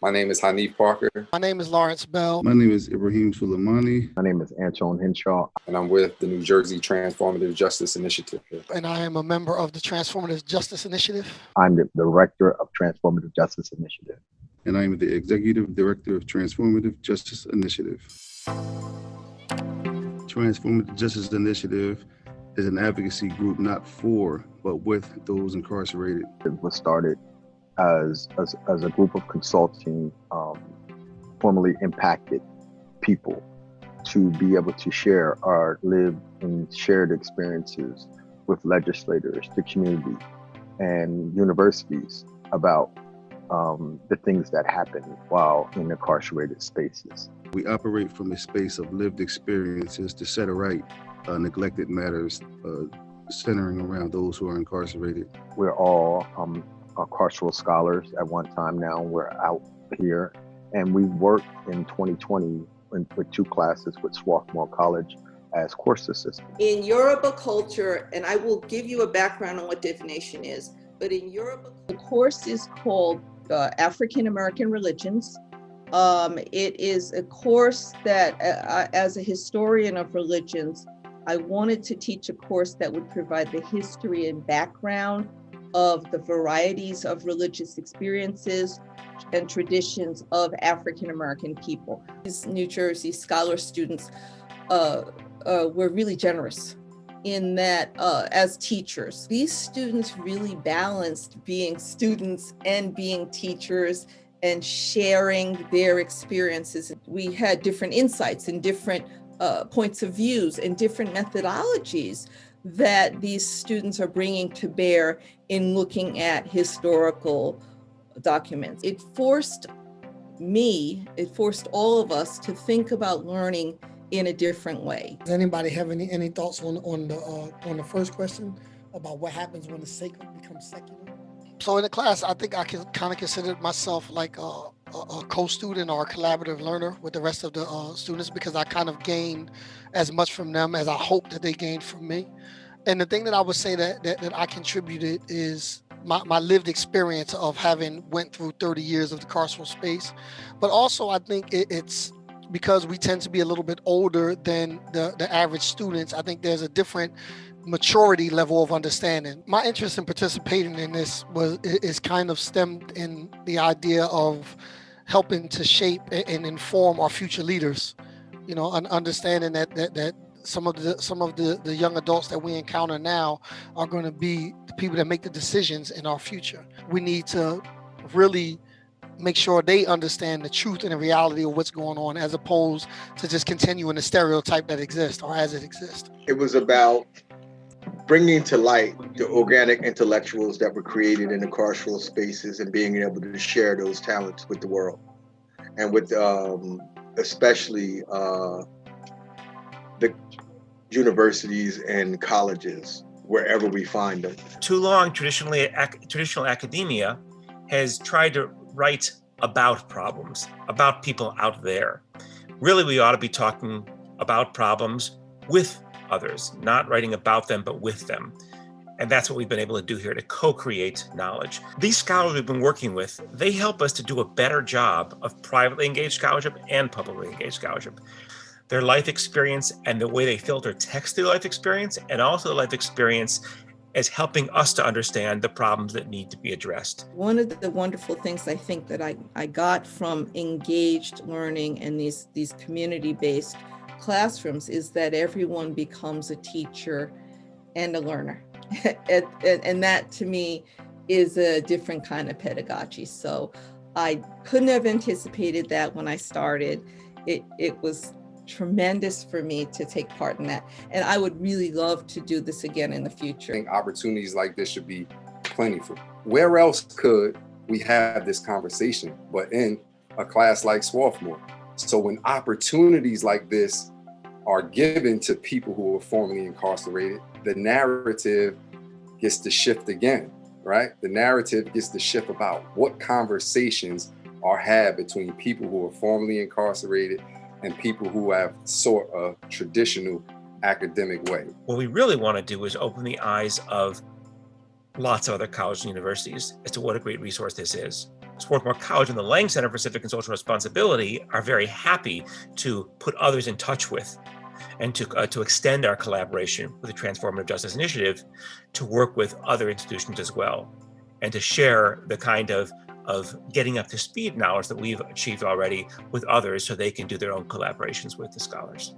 My name is Hanif Parker. My name is Lawrence Bell. My name is Ibrahim Suleimani. My name is Antoine Henshaw. And I'm with the New Jersey Transformative Justice Initiative. And I am a member of the Transformative Justice Initiative. I'm the director of Transformative Justice Initiative. And I am the executive director of Transformative Justice Initiative. Transformative Justice Initiative is an advocacy group not for, but with those incarcerated. It was started as a group of consulting formerly impacted people to be able to share our lived and shared experiences with legislators, the community, and universities about the things that happen while in incarcerated spaces. We operate from a space of lived experiences to set right neglected matters centering around those who are incarcerated. We're all carceral scholars at one time. Now we're out here, and we worked in 2020 with 2 classes with Swarthmore College as course assistants. In Yoruba culture, and I will give you a background on what divination is, but in Yoruba, the course is called AfricanAmerican Religions. It is a course that, as a historian of religions, I wanted to teach a course that would provide the history and background of the varieties of religious experiences and traditions of African American people. These New Jersey scholar students were really generous in that as teachers. These students really balanced being students and being teachers and sharing their experiences. We had different insights and different points of views and different methodologies that these students are bringing to bear in looking at historical documents. It forced all of us to think about learning in a different way. Does anybody have any thoughts on the first question about what happens when the sacred becomes secular? So in the class, I think I can kind of consider myself like a co-student or a collaborative learner with the rest of the students, because I kind of gained as much from them as I hope that they gained from me. And the thing that I would say that I contributed is my lived experience of having went through 30 years of the carceral space. But also I think it's because we tend to be a little bit older than the average students. I think there's a different maturity level of understanding. My interest in participating in this is kind of stemmed in the idea of helping to shape and inform our future leaders. You know, understanding that some of the young adults that we encounter now are going to be the people that make the decisions in our future. We need to really make sure they understand the truth and the reality of what's going on, as opposed to just continuing the stereotype that exists or as it exists. It was about bringing to light the organic intellectuals that were created in the carceral spaces and being able to share those talents with the world, and with especially the universities and colleges, wherever we find them. Too long, traditional academia has tried to write about problems, about people out there. Really, we ought to be talking about problems with others, not writing about them, but with them. And that's what we've been able to do here, to co-create knowledge. These scholars we've been working with, they help us to do a better job of privately engaged scholarship and publicly engaged scholarship. Their life experience and the way they filter text through life experience, and also the life experience, is helping us to understand the problems that need to be addressed. One of the wonderful things I think that I got from engaged learning and these community-based classrooms is that everyone becomes a teacher and a learner. And that to me is a different kind of pedagogy. So I couldn't have anticipated that when I started. It was tremendous for me to take part in that. And I would really love to do this again in the future. I think opportunities like this should be plentiful. Where else could we have this conversation but in a class like Swarthmore? So when opportunities like this are given to people who were formerly incarcerated, the narrative gets to shift again, right? The narrative gets to shift about what conversations are had between people who are formerly incarcerated and people who have sought a traditional academic way. What we really want to do is open the eyes of lots of other colleges and universities as to what a great resource this is. Swarthmore College and the Lang Center for Civic and Social Responsibility are very happy to put others in touch with and to extend our collaboration with the Transformative Justice Initiative to work with other institutions as well, and to share the kind of getting up to speed knowledge that we've achieved already with others so they can do their own collaborations with the scholars.